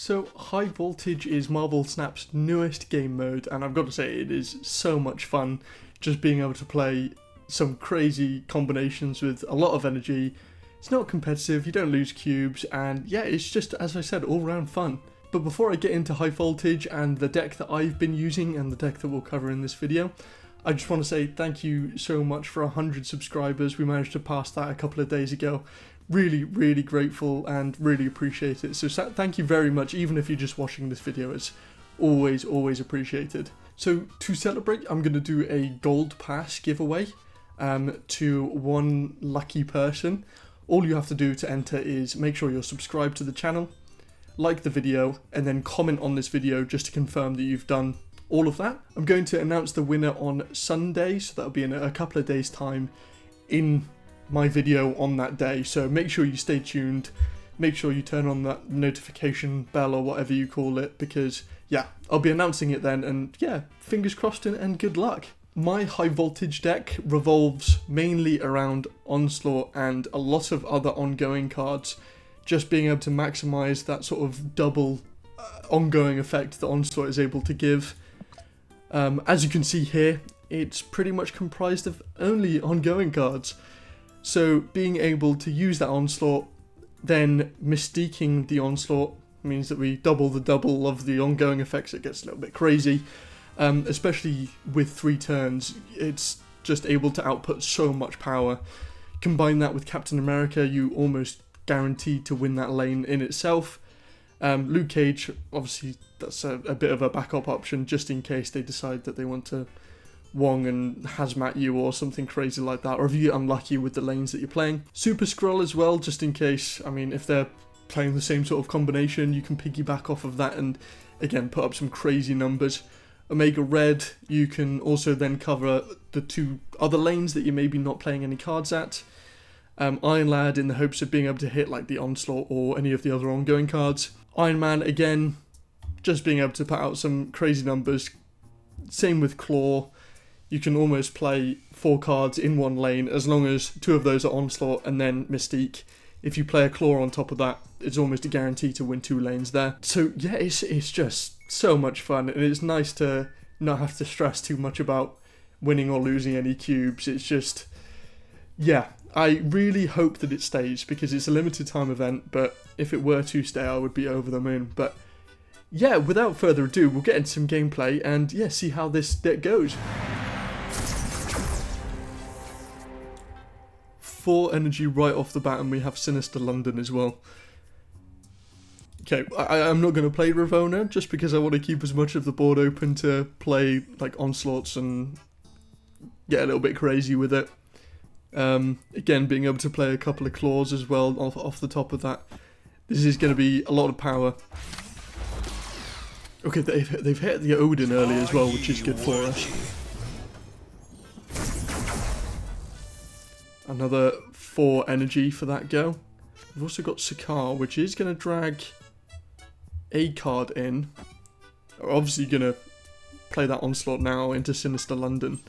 So High Voltage is Marvel Snap's newest game mode, and I've got to say it is so much fun just being able to play some crazy combinations with a lot of energy. It's not competitive, you don't lose cubes, and yeah, it's just, as I said, all round fun. But before I get into High Voltage and the deck that I've been using and the deck that we'll cover in this video, I just want to say thank you so much for 100 subscribers. We managed to pass that a couple of days ago. Really, really grateful and really appreciate it. So thank you very much, even if you're just watching this video. It's always, always appreciated. So to celebrate, I'm going to do a gold pass giveaway to one lucky person. All you have to do to enter is make sure you're subscribed to the channel, like the video, and then comment on this video just to confirm that you've done all of that. I'm going to announce the winner on Sunday, so that'll be in a couple of days' time in my video on that day. So make sure you stay tuned, make sure you turn on that notification bell or whatever you call it, because yeah, I'll be announcing it then, and yeah, fingers crossed and good luck. My High Voltage deck revolves mainly around Onslaught and a lot of other ongoing cards, just being able to maximize that sort of double ongoing effect that Onslaught is able to give. As you can see here, it's pretty much comprised of only ongoing cards. So being able to use that Onslaught, then mystiquing the Onslaught, means that we double the double of the ongoing effects. It gets a little bit crazy. Especially with 3 turns, it's just able to output so much power. Combine that with Captain America, you almost guaranteed to win that lane in itself. Luke Cage, obviously that's a bit of a backup option just in case they decide that they want to Wong and hazmat you or something crazy like that, or if you get unlucky with the lanes that you're playing. Super Scroll as well, just in case. I mean, if they're playing the same sort of combination, you can piggyback off of that and again put up some crazy numbers. Omega Red, you can also then cover the 2 other lanes that you're maybe not playing any cards at. Iron Lad in the hopes of being able to hit like the Onslaught or any of the other ongoing cards. Iron Man again, just being able to put out some crazy numbers. Same with Klaw. You can almost play 4 cards in one lane as long as 2 of those are Onslaught and then Mystique. If you play a Klaw on top of that, it's almost a guarantee to win 2 lanes there. So yeah, it's just so much fun, and it's nice to not have to stress too much about winning or losing any cubes. It's just, yeah, I really hope that it stays because it's a limited time event, but if it were to stay, I would be over the moon. But yeah, without further ado, we'll get into some gameplay and yeah, see how this deck goes. 4 energy right off the bat, and we have Sinister London as well. Okay, I'm not going to play Ravonna just because I want to keep as much of the board open to play like Onslaughts and get a little bit crazy with it. Again, being able to play a couple of Claws as well off the top of that. This is going to be a lot of power. Okay, they've hit the Odin early as well, which is good for us. Another 4 energy for that go. We've also got Sakaar, which is going to drag a card in. We're obviously going to play that Onslaught now into Sinister London.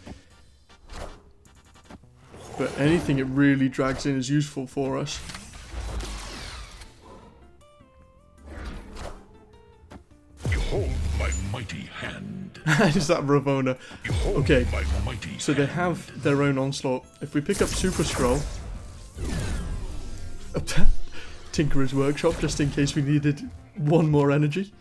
But anything it really drags in is useful for us. Behold my mighty hand. Is that Ravonna? Okay, so they have their own Onslaught. If we pick up Super Scroll, Tinkerer's Workshop, just in case we needed 1 more energy.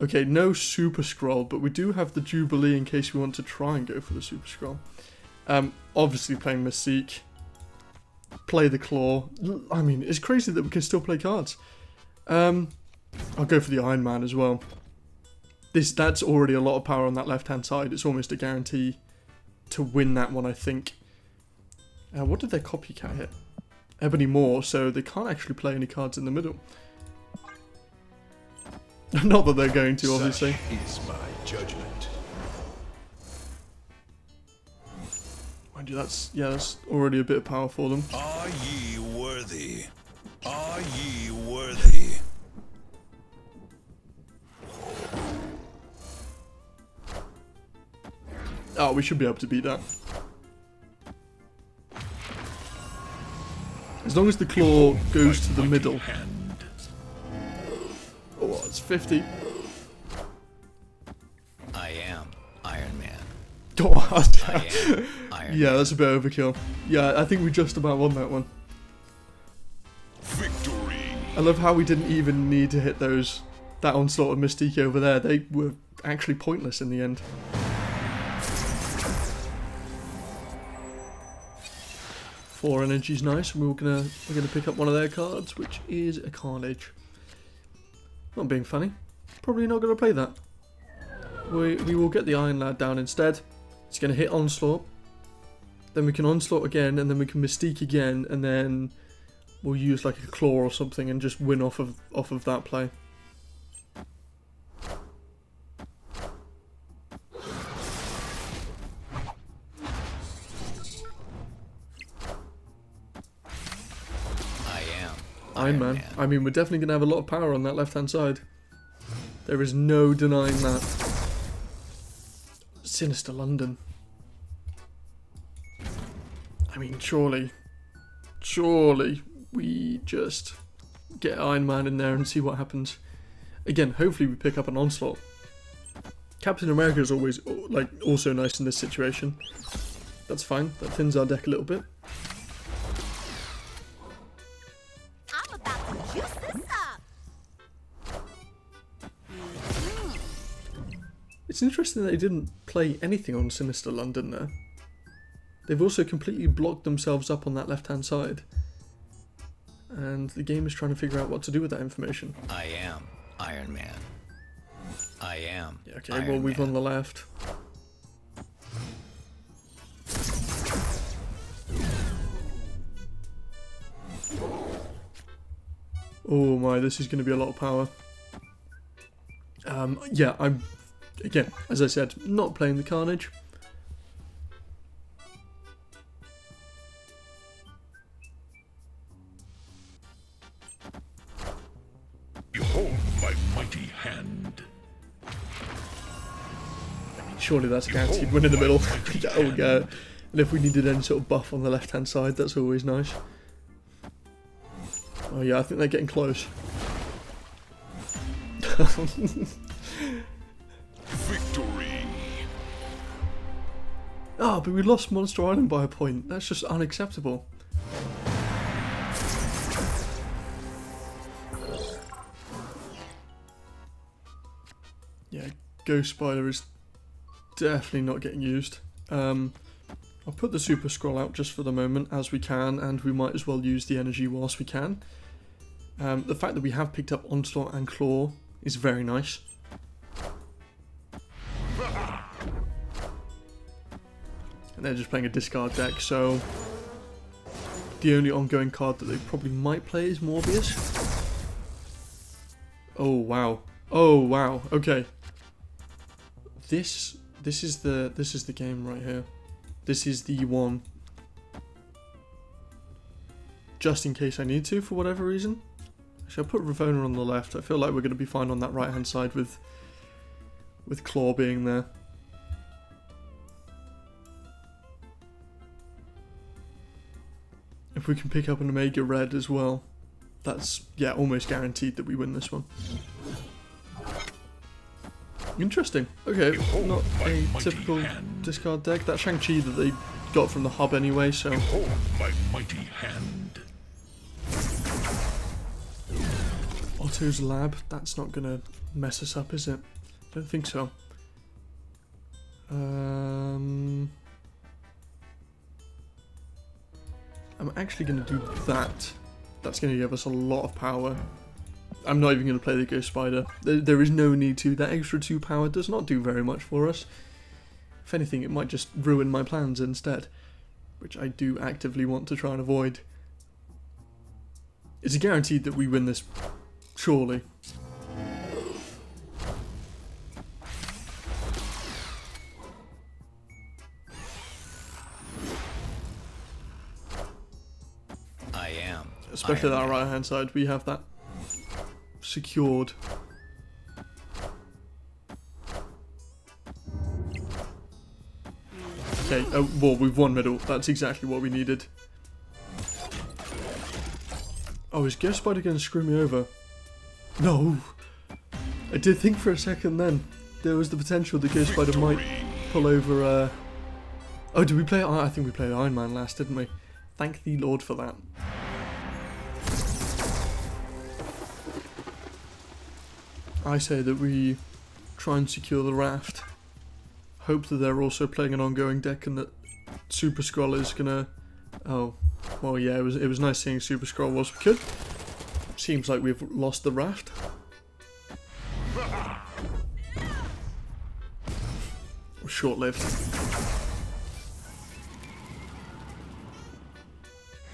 Okay, no Super Scroll, but we do have the Jubilee in case we want to try and go for the Super Scroll. Obviously playing Mystique. Play the Klaw. I mean, it's crazy that we can still play cards. I'll go for the Iron Man as well. That's already a lot of power on that left-hand side. It's almost a guarantee to win that one, I think. What did their copycat hit? Ebony Moore, so they can't actually play any cards in the middle. Not that they're going to, obviously. Such is my judgment. Mind you, that's already a bit of power for them. Are ye worthy? Are ye worthy? Oh, we should be able to beat that. As long as the Klaw goes to the middle. it's 50. I am Iron Man. Oh, I am Iron yeah, Man. that's a bit overkill. Yeah, I think we just about won that one. Victory. I love how we didn't even need to hit that Onslaught and Mystique over there. They were actually pointless in the end. Four energy's nice. We're gonna pick up one of their cards, which is a Carnage. Not being funny. Probably not gonna play that. We will get the Iron Lad down instead. It's gonna hit Onslaught. Then we can Onslaught again, and then we can Mystique again, and then we'll use like a Klaw or something and just win off of that play. Iron Man. I mean, we're definitely going to have a lot of power on that left-hand side. There is no denying that. Sinister London. I mean, surely we just get Iron Man in there and see what happens. Again, hopefully we pick up an Onslaught. Captain America is always also nice in this situation. That's fine. That thins our deck a little bit. I'm about to juice this up. It's interesting that they didn't play anything on Sinister London there. They've also completely blocked themselves up on that left-hand side. And the game is trying to figure out what to do with that information. I am Iron Man. I am. Yeah, okay, Iron well, we've Man. on the left. Oh my, this is going to be a lot of power. Yeah, I'm, again, as I said, not playing the Carnage. Behold my mighty hand. I mean, surely that's a guaranteed win in the middle. Oh, yeah. And if we needed any sort of buff on the left-hand side, that's always nice. Oh yeah, I think they're getting close. Victory. Oh, but we lost Monster Island by a point. That's just unacceptable. Yeah, Ghost Spider is definitely not getting used. I'll put the Super Scroll out just for the moment as we can, and we might as well use the energy whilst we can. The fact that we have picked up Onslaught and Klaw is very nice. And they're just playing a discard deck, so the only ongoing card that they probably might play is Morbius. Oh wow. Oh wow. Okay. This is the game right here. This is the one. Just in case I need to, for whatever reason. Actually, I'll put Ravona on the left. I feel like we're going to be fine on that right-hand side with Klaw being there. If we can pick up an Omega Red as well, that's, yeah, almost guaranteed that we win this one. Interesting. Okay, not a typical discard deck. That Shang-Chi that they got from the hub anyway, so... Behold my mighty hand. Otto's Lab, that's not going to mess us up, is it? Don't think so. I'm actually going to do that. That's going to give us a lot of power. I'm not even going to play the Ghost Spider. There is no need to. That extra 2 power does not do very much for us. If anything, it might just ruin my plans instead, which I do actively want to try and avoid. It's guaranteed that we win this, surely. I am. Especially Iron that Man. right-hand side, we have that secured. Okay, well, we've won middle. That's exactly what we needed. Oh, is Ghost Spider going to screw me over? No. I did think for a second then there was the potential that Ghost Spider might pull over. Oh, did we play? I think we played Iron Man last, didn't we? Thank the Lord for that. I say that we try and secure the raft. Hope that they're also playing an ongoing deck and that Super Skrull is gonna. Oh, well, yeah. It was nice seeing Super Skrull whilst we could. Seems like we've lost the raft. Short-lived.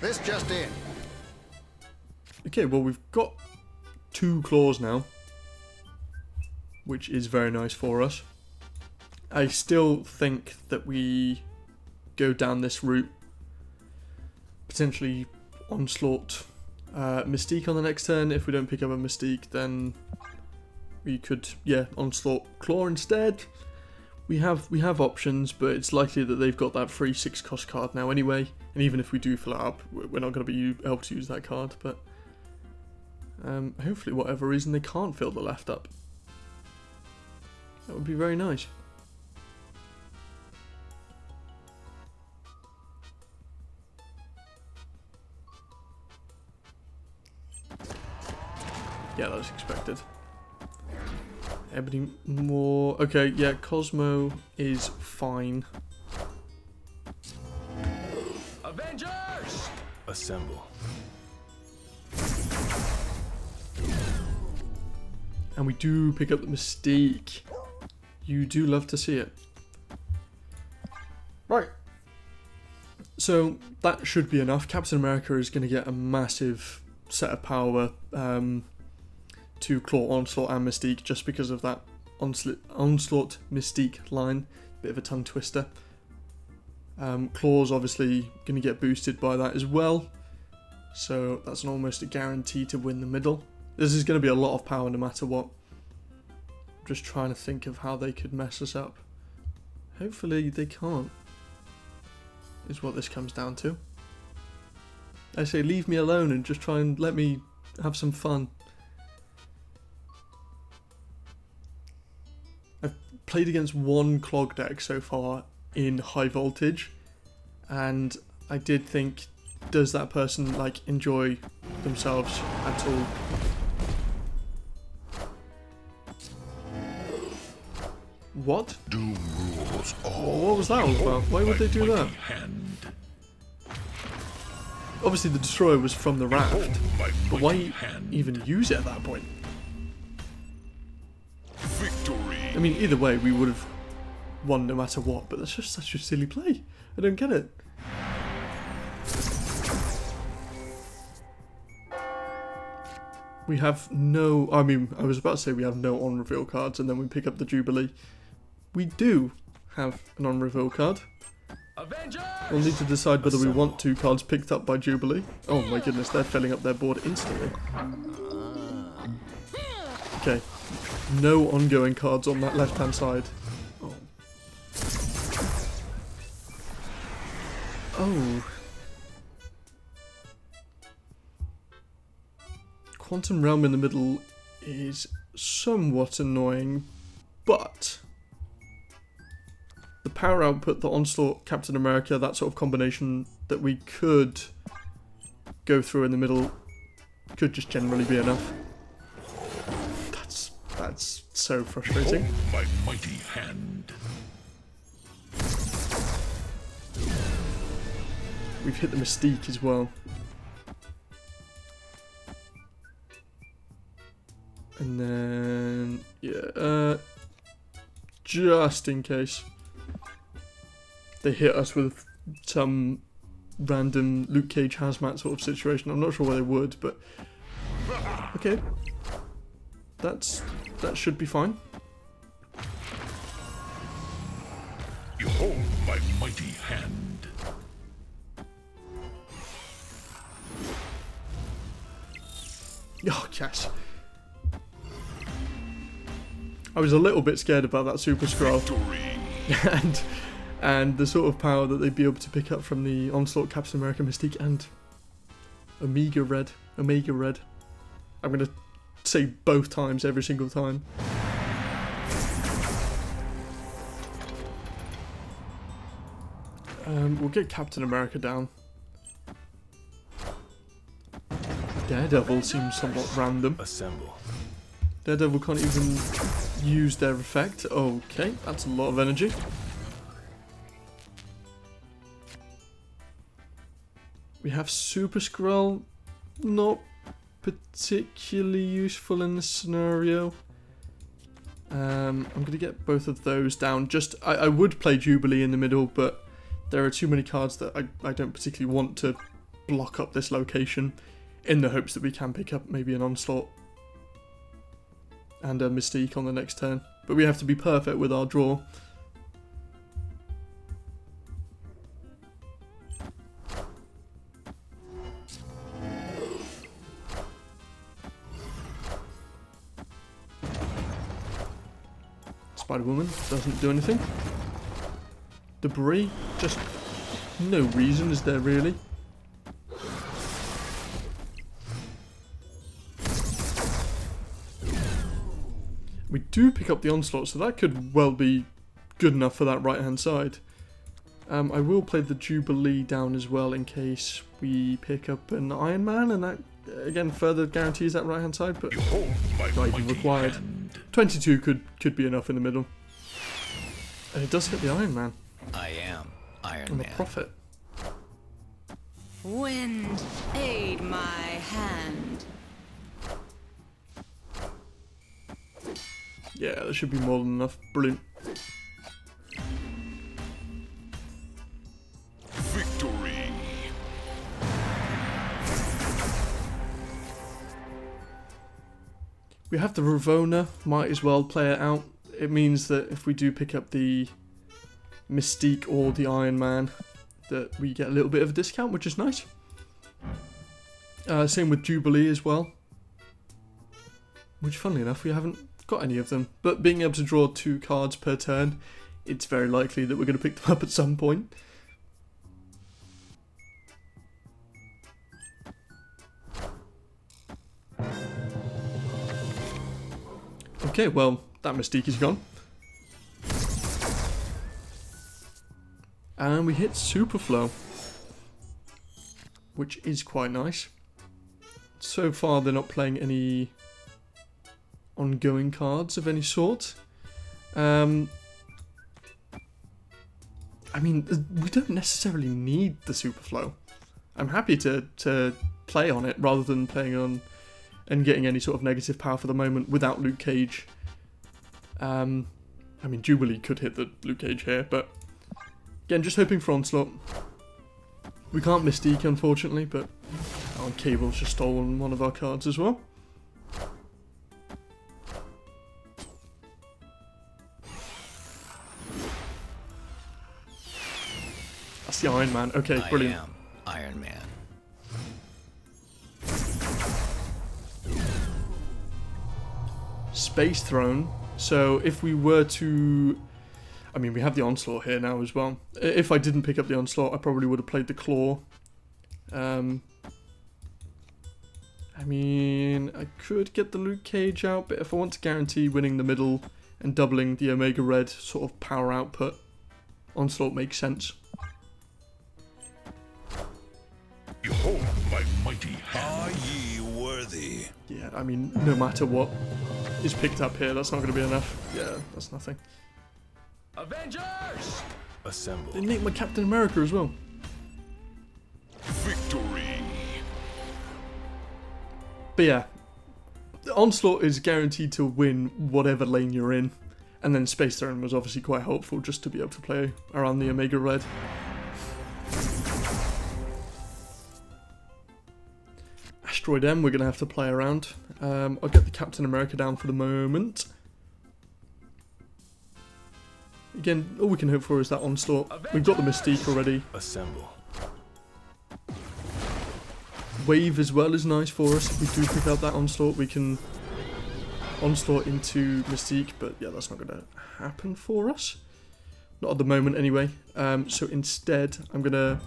This just in. Okay, well we've got 2 claws now, which is very nice for us. I still think that we go down this route, potentially Onslaught, Mystique on the next turn. If we don't pick up a Mystique, then we could, yeah, Onslaught Klaw instead. We have options, but it's likely that they've got that free 6 cost card now anyway. And even if we do fill it up, we're not going to be able to use that card. But hopefully, whatever reason, they can't fill the left up. That would be very nice. Yeah, that was expected. Ebony more. Okay, yeah, Cosmo is fine. Avengers! Assemble. And we do pick up the Mystique. You do love to see it. Right. So that should be enough. Captain America is going to get a massive set of power to Claw, Onslaught and Mystique just because of that Onslaught Mystique line. Bit of a tongue twister. Claw's obviously going to get boosted by that as well. So that's an almost a guarantee to win the middle. This is going to be a lot of power no matter what. I'm just trying to think of how they could mess us up. Hopefully they can't. Is what this comes down to. I say leave me alone and just try and let me have some fun. I've played against 1 clog deck so far in high voltage, and I did think, does that person like enjoy themselves at all? What? Doom rules all. What was that all about? Why would they do that? Hand. Obviously the destroyer was from the raft, but why hand. even use it at that point? Victory. I mean, either way, we would have won no matter what, but that's just such a silly play. I don't get it. We have no... I mean, I was about to say we have no on-reveal cards, and then we pick up the Jubilee. We do have an on-reveal card. Avengers! We'll need to decide whether we want 2 cards picked up by Jubilee. Oh my goodness, they're filling up their board instantly. Okay. No ongoing cards on that left-hand side. Oh. Oh. Quantum Realm in the middle is somewhat annoying, but the power output, the Onslaught, Captain America, that sort of combination that we could go through in the middle could just generally be enough. That's so frustrating. Hold my mighty hand. We've hit the Mystique as well. And then, yeah, just in case they hit us with some random Luke Cage hazmat sort of situation. I'm not sure why they would, but okay. That should be fine. Behold my mighty hand. Oh, yes. I was a little bit scared about that Super Skrull. and the sort of power that they'd be able to pick up from the Onslaught, Captain America, Mystique, and Omega Red. I'm going to say both times, every single time. We'll get Captain America down. Daredevil seems somewhat random. Assemble. Daredevil can't even use their effect. Okay, that's a lot of energy. We have Super Skrull, not particularly useful in this scenario. I'm going to get both of those down. I would play Jubilee in the middle, but there are too many cards that I don't particularly want to block up this location, in the hopes that we can pick up maybe an Onslaught and a Mystique on the next turn. But we have to be perfect with our draw. Spider-Woman doesn't do anything. Debris, just no reason is there really. We do pick up the Onslaught, so that could well be good enough for that right hand side. I will play the Jubilee down as well in case we pick up an Iron Man, and that again further guarantees that right hand side, but Behold my not even mighty required. hand. 22 could be enough in the middle. And it does hit the Iron Man I am Iron and the Man. Prophet. Wind, aid my hand. Yeah, that should be more than enough. Brilliant. Victory. We have the Ravona, might as well play it out. It means that if we do pick up the Mystique or the Iron Man, that we get a little bit of a discount, which is nice. Same with Jubilee as well. Which, funnily enough, we haven't got any of them. But being able to draw 2 cards per turn, it's very likely that we're going to pick them up at some point. Okay, well, that Mystique is gone. And we hit Superflow, which is quite nice. So far, they're not playing any ongoing cards of any sort. I mean, we don't necessarily need the Superflow. I'm happy to play on it rather than playing on and getting any sort of negative power for the moment without Luke Cage. I mean, Jubilee could hit the Luke Cage here, but again, just hoping for Onslaught. We can't Mystique, unfortunately, but our Cable's just stolen one of our cards as well. That's the Iron Man. Okay, brilliant. I am Iron Man. Space Throne. So if we were to... I mean, we have the Onslaught here now as well. If I didn't pick up the Onslaught, I probably would have played the Klaw. I mean, I could get the Luke Cage out, but if I want to guarantee winning the middle and doubling the Omega Red sort of power output, Onslaught makes sense. Behold my mighty hand. Are ye worthy? Yeah, I mean, no matter what is picked up here, that's not going to be enough. Yeah, that's nothing. Avengers! Assemble. They nicked my Captain America as well. Victory. But yeah, the Onslaught is guaranteed to win whatever lane you're in. And then Space Throne was obviously quite helpful just to be able to play around the Omega Red. Asteroid M we're going to have to play around. I'll get the Captain America down for the moment. Again, all we can hope for is that Onslaught. We've got the Mystique already. Assemble. Wave as well is nice for us. If we do pick up that Onslaught, we can Onslaught into Mystique, but yeah, that's not going to happen for us. Not at the moment anyway. So instead, I'm going to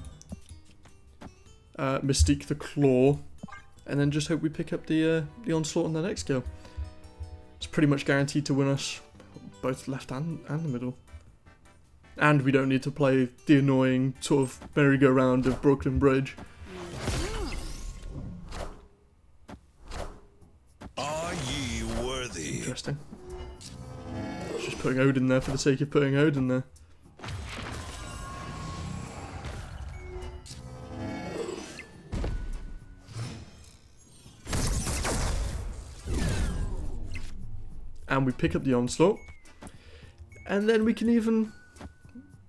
Mystique the Klaw and then just hope we pick up the Onslaught on the next go. It's pretty much guaranteed to win us both left and the middle. And we don't need to play the annoying sort of merry-go-round of Brooklyn Bridge. Are ye worthy? Interesting. It's just putting Odin there for the sake of putting Odin there. And we pick up the Onslaught. And then we can even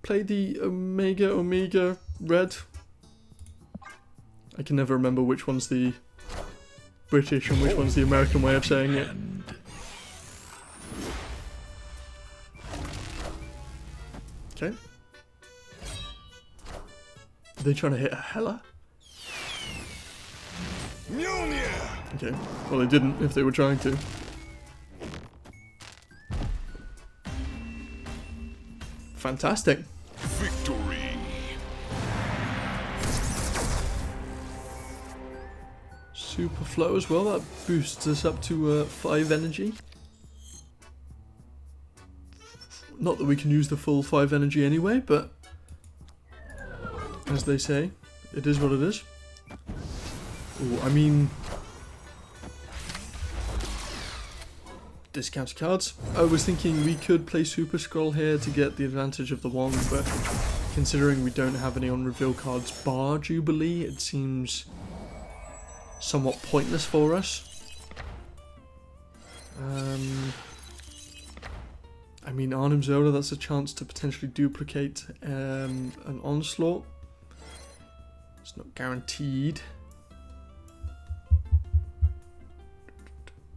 play the Omega Red. I can never remember which one's the British and which one's the American way of saying it. Okay. Are they trying to hit a Hela? Okay. Well, they didn't if they were trying to. Fantastic. Victory. Super flow as well, that boosts us up to 5 energy. Not that we can use the full 5 energy anyway, but as they say, it is what it is. Ooh, I mean, discount cards. I was thinking we could play Super Scroll here to get the advantage of the wand, but considering we don't have any on reveal cards bar Jubilee, it seems somewhat pointless for us. I mean, Arnhem Zola, that's a chance to potentially duplicate an Onslaught. It's not guaranteed.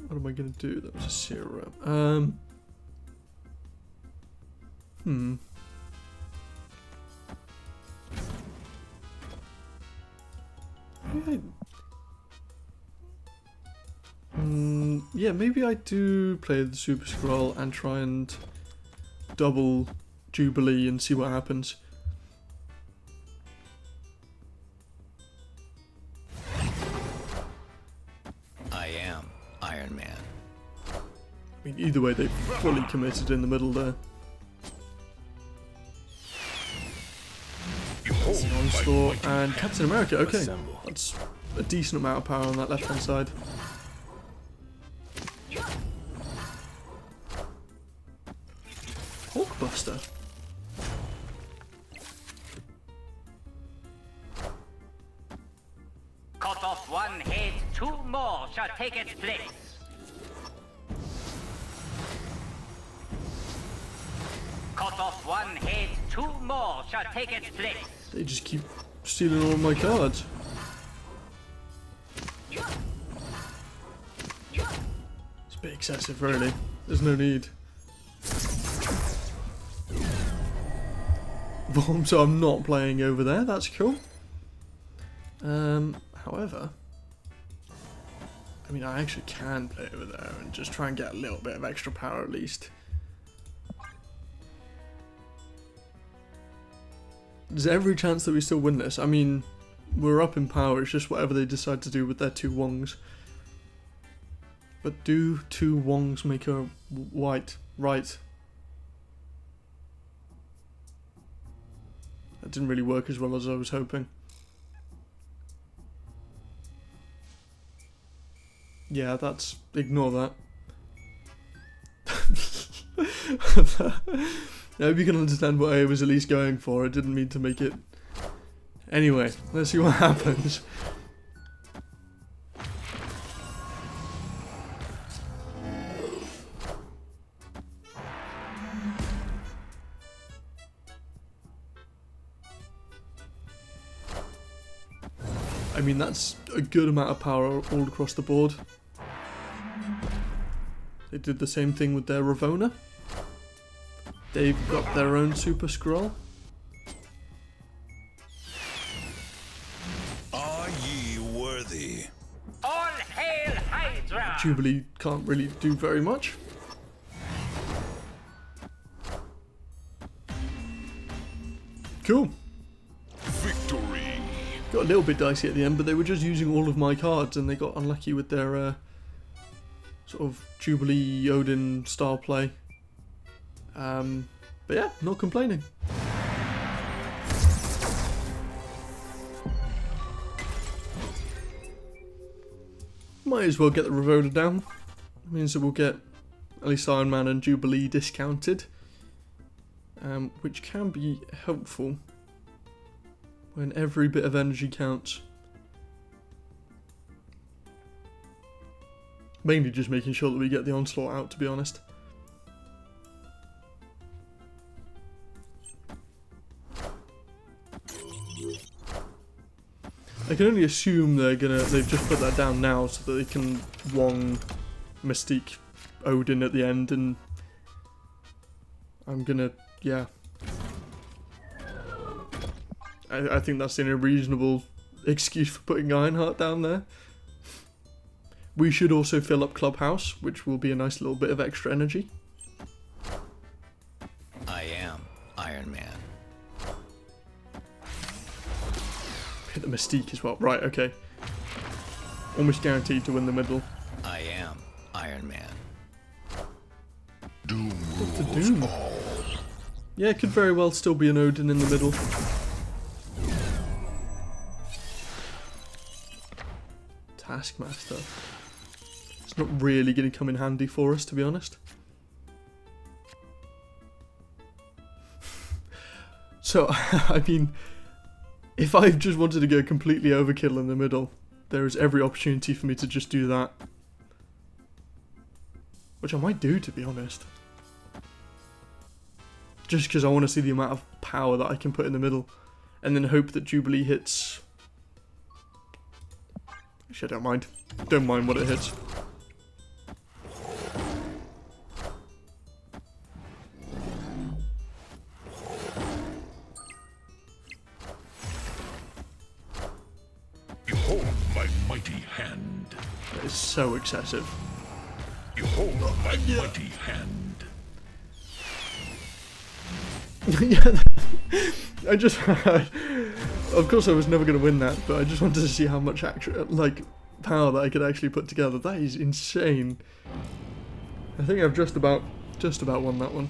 What am I going to do? That was a 0. Yeah, maybe I do play the Super Scroll and try and double Jubilee and see what happens. I am Iron Man. I mean, either way, they fully committed in the middle there. Behold my Onslaught mighty and Captain America. Okay, Assemble. that's a decent amount of power on that left-hand side. Hulkbuster. Cut off one head, 2 more shall take its place. Cut off one head, 2 more shall take its place. They just keep stealing all my cards. It's a bit excessive, really. There's no need. So I'm not playing over there. That's cool. However, I mean, I actually can play over there and just try and get a little bit of extra power at least. There's every chance that we still win this. I mean, we're up in power. It's just whatever they decide to do with their 2 Wongs. But do 2 Wongs make a white right? That didn't really work as well as I was hoping. Yeah, that's... ignore that. I hope you can understand what I was at least going for. I didn't mean to make it... Anyway, let's see what happens. I mean, that's a good amount of power all across the board. They did the same thing with their Ravona. They've got their own Super Scroll. Are ye worthy? All hail Hydra! Jubilee can't really do very much. Cool. Victory. got a little bit dicey at the end, but they were just using all of my cards and they got unlucky with their sort of Jubilee Odin style play. But yeah, not complaining. Might as well get the Revoda down. It means that we'll get at least Iron Man and Jubilee discounted, which can be helpful when every bit of energy counts. Mainly just making sure that we get the Onslaught out, to be honest. I can only assume they've just put that down now so that they can Wong Mystique Odin at the end, and I'm gonna, yeah. I think that's in a reasonable excuse for putting Ironheart down there. We should also fill up Clubhouse, which will be a nice little bit of extra energy. I am Iron Man. Hit the Mystique as well. Right, okay. Almost guaranteed to win the middle. I am Iron Man. Doom Dr. rules Doom. all. Yeah, it could very well still be an Odin in the middle. Taskmaster. It's not really going to come in handy for us, to be honest. So, I mean, if I just wanted to go completely overkill in the middle, there is every opportunity for me to just do that. Which I might do, to be honest. Just because I want to see the amount of power that I can put in the middle. And then hope that Jubilee hits. Actually, I don't mind. Don't mind what it hits. Behold my mighty hand. That is so excessive. Behold my mighty hand. Yeah, I just, of course I was never going to win that, but I just wanted to see how much power that I could actually put together. That is insane. I think I've just about won that one.